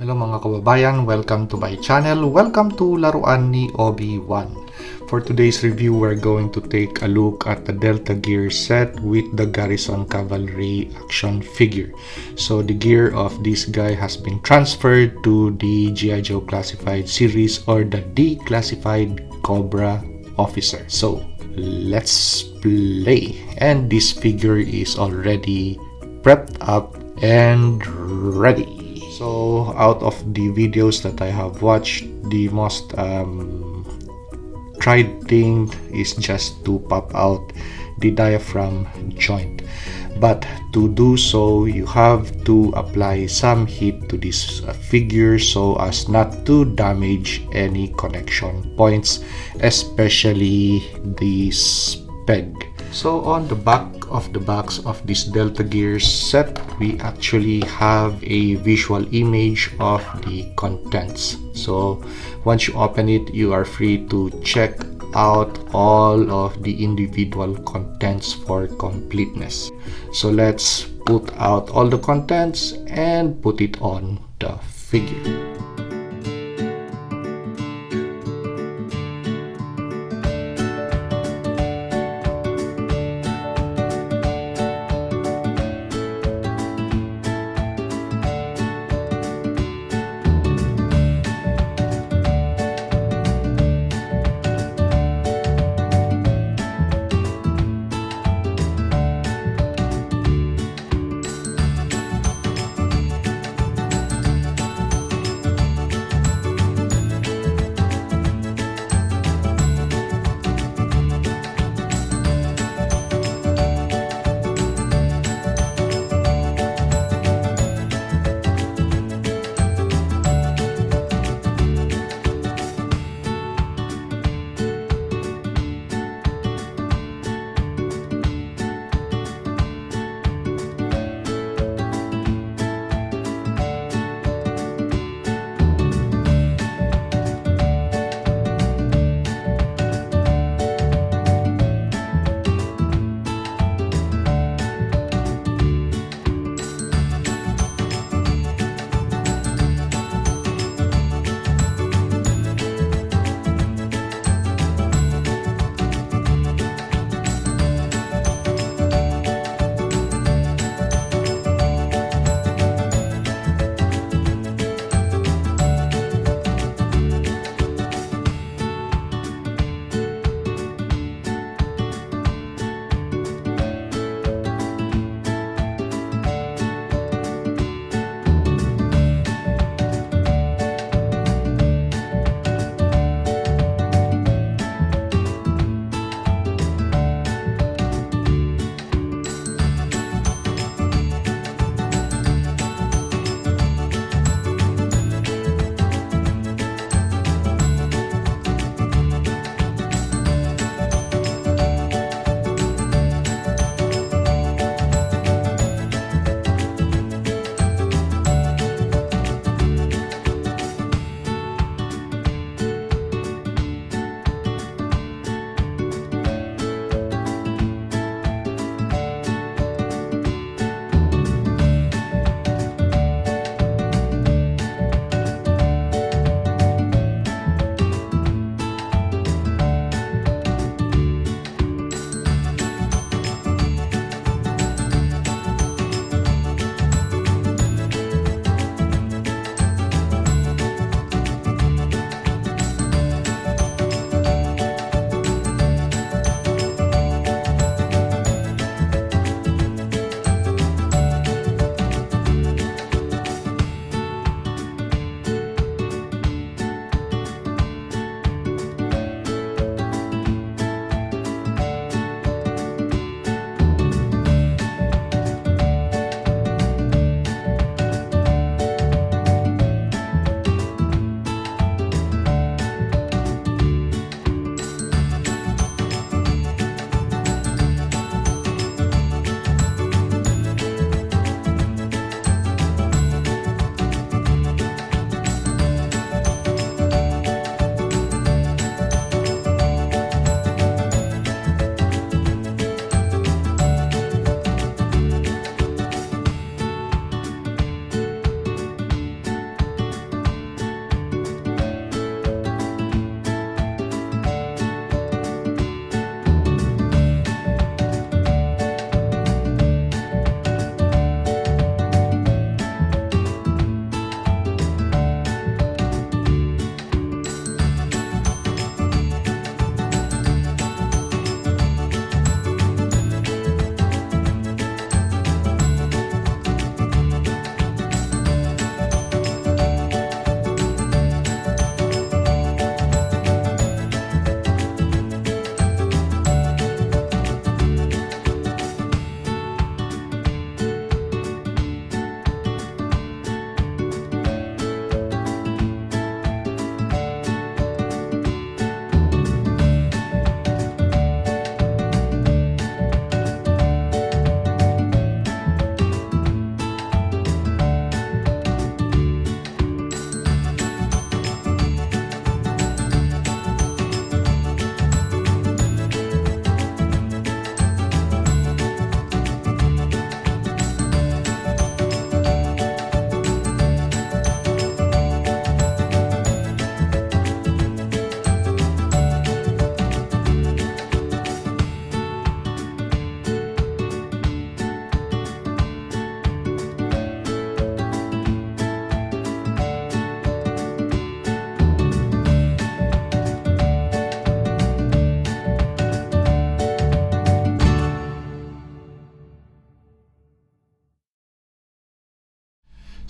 Hello mga kababayan, welcome to my channel. Welcome to Laruan ni Obi-Wan. For today's review, we're going to take a look at the Delta gear set with the Garrison Cavalry action figure. So the gear of this guy has been transferred to the G.I. Joe Classified series or the Declassified Cobra Officer. So let's play. And this figure is already prepped up and ready. So out of the videos that I have watched, the most tried thing is just to pop out the diaphragm joint. But to do so, you have to apply some heat to this figure so as not to damage any connection points, especially this peg. So on the back of the box of this Delta gear set, we actually have a visual image of the contents. So once you open it, you are free to check out all of the individual contents for completeness. So let's put out all the contents and put it on the figure.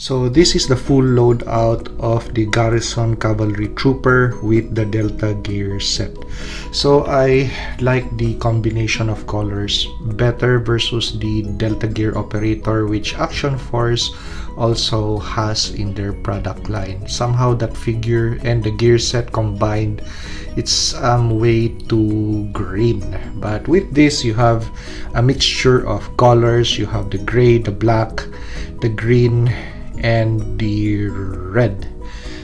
So this is the full loadout of the Garrison Cavalry Trooper with the Delta gear set. So I like the combination of colors better versus the Delta gear operator, which Action Force also has in their product line. Somehow that figure and the gear set combined, it's way too green. But with this, you have a mixture of colors. You have the gray, the black, the green, and the red.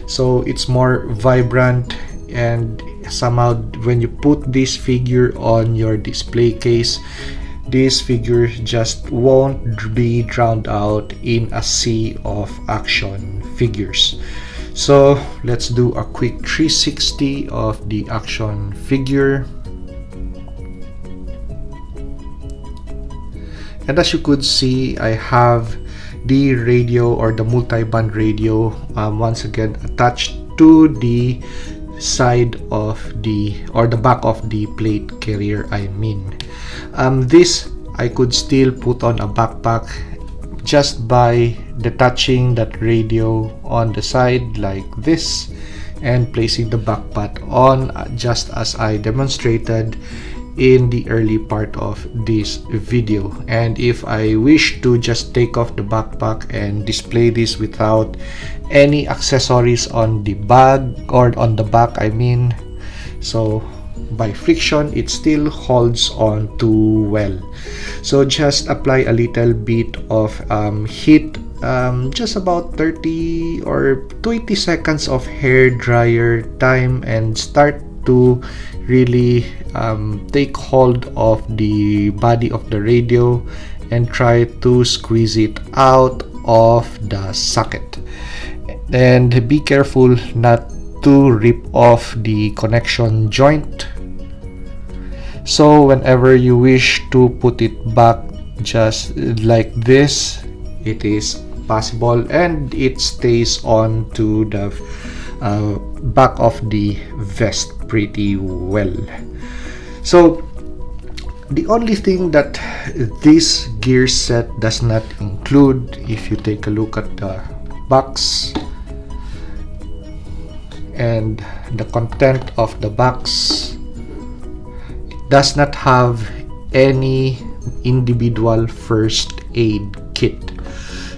So it's more vibrant, and somehow when you put this figure on your display case, this figure just won't be drowned out in a sea of action figures. So let's do a quick 360 of the action figure. And as you could see, I have the radio or the multi-band radio once again attached to the side of the back of the plate carrier. This I could still put on a backpack just by detaching that radio on the side like this and placing the backpack on, just as I demonstrated in the early part of this video. And if I wish to just take off the backpack and display this without any accessories on the bag or on the back, so by friction it still holds on too well. So just apply a little bit of heat, just about 30 or 20 seconds of hair dryer time, and start to really take hold of the body of the radio and try to squeeze it out of the socket. And be careful not to rip off the connection joint. So whenever you wish to put it back just like this, it is possible, and it stays on to the back of the vest pretty well. So the only thing that this gear set does not include, if you take a look at the box and the content of the box, it does not have any individual first aid kit.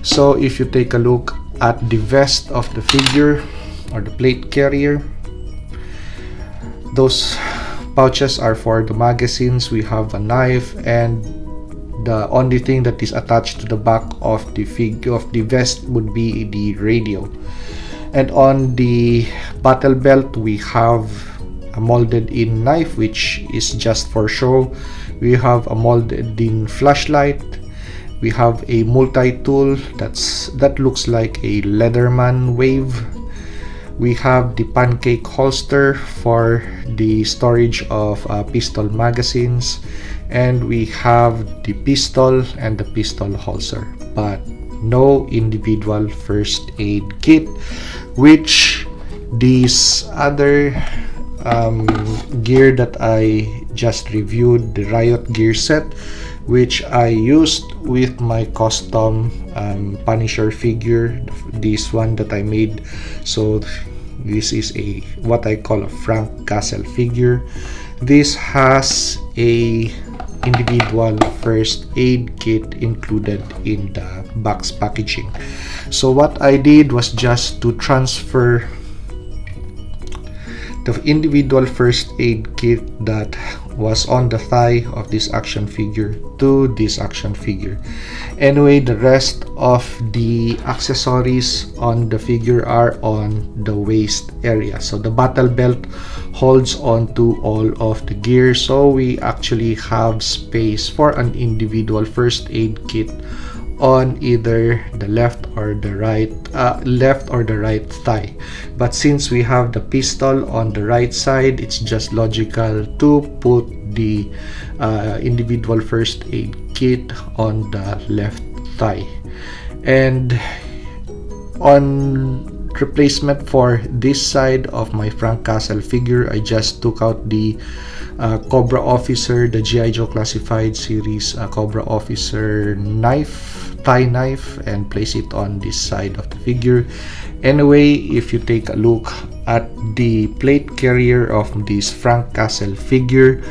So if you take a look at the vest of the figure or the plate carrier, those pouches are for the magazines. We have a knife, and the only thing that is attached to the back of the vest would be the radio. And on the battle belt, we have a molded in knife, which is just for show. We have a molded in flashlight. We have a multi-tool that looks like a Leatherman wave. We have the pancake holster for the storage of pistol magazines, and we have the pistol and the pistol holster, but no individual first aid kit, which these other gear that I just reviewed, the Riot gear set, which I used with my custom Punisher figure, this one that I made. So this is what I call a Frank Castle figure. This has a individual first aid kit included in the box packaging. So what I did was just to transfer the individual first aid kit that was on the thigh of this action figure to this action figure. Anyway, the rest of the accessories on the figure are on the waist area. So the battle belt holds on to all of the gear, so we actually have space for an individual first aid kit on either the left or the right thigh. But since we have the pistol on the right side, it's just logical to put the individual first aid kit on the left thigh. And on replacement for this side of my Frank Castle figure, I just took out the Cobra Officer, the G.I. Joe Classified Series Cobra Officer knife tie knife and place it on this side of the figure. Anyway, if you take a look at the plate carrier of this Frank Castle figure,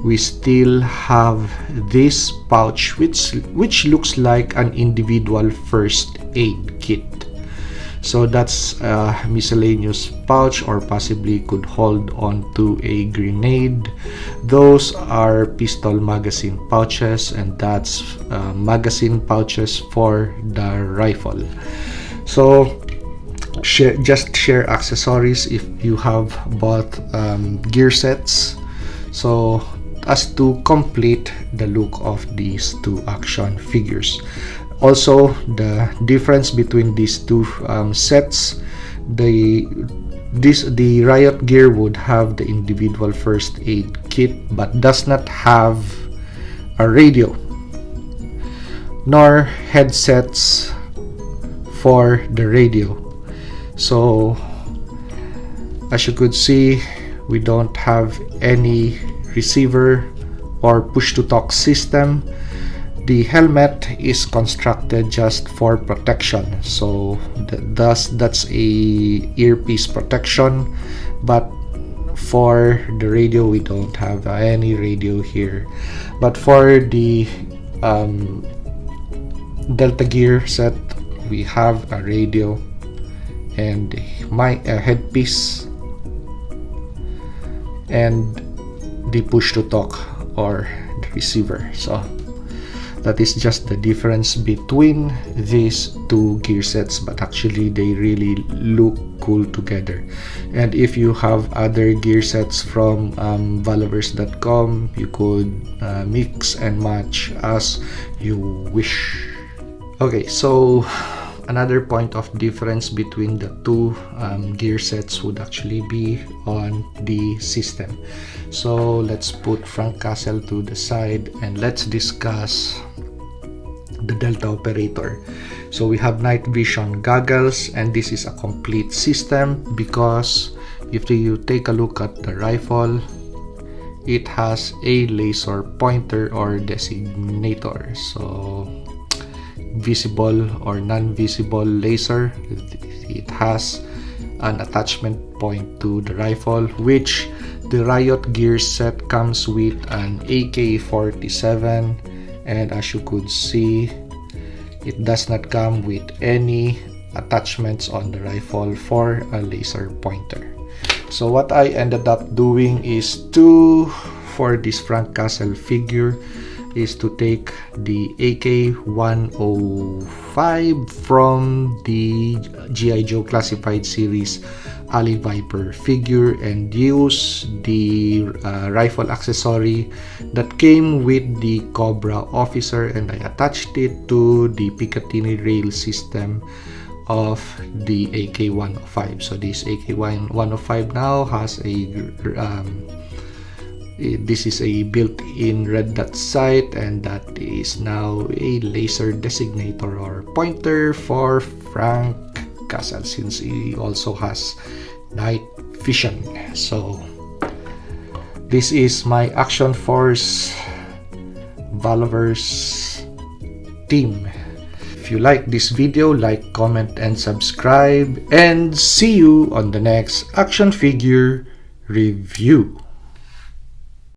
we still have this pouch which looks like an individual first aid kit. So that's a miscellaneous pouch, or possibly could hold on to a grenade. Those are pistol magazine pouches, and that's magazine pouches for the rifle. So just share accessories if you have bought gear sets, so as to complete the look of these two action figures. Also, the difference between these two sets, the riot gear would have the individual first aid kit but does not have a radio nor headsets for the radio. So as you could see, we don't have any receiver or push-to-talk system. The helmet is constructed just for protection, so that's a earpiece protection, but for the radio we don't have any radio here. But for the Delta gear set, we have a radio and a headpiece and the push-to-talk or the receiver. So that is just the difference between these two gear sets, but actually they really look cool together. And if you have other gear sets from Valaverse.com, you could mix and match as you wish. Okay, so another point of difference between the two gear sets would actually be on the system. So let's put Frank Castle to the side and let's discuss the Delta operator. So we have night vision goggles, and this is a complete system because if you take a look at the rifle, it has a laser pointer or designator. So visible or non-visible laser, it has an attachment point to the rifle, which the riot gear set comes with an AK-47, and as you could see, it does not come with any attachments on the rifle for a laser pointer. So what I ended up doing is for this Frank Castle figure is to take the AK-105 from the G.I. Joe Classified Series Ali Viper figure and use the rifle accessory that came with the Cobra officer, and I attached it to the Picatinny rail system of the AK-105. So this AK-105 now has this is a built-in red dot sight, and that is now a laser designator or pointer for Frank Castle, since he also has night vision. So this is my Action Force Valaverse team. If you like this video, like, comment, and subscribe, and see you on the next action figure review.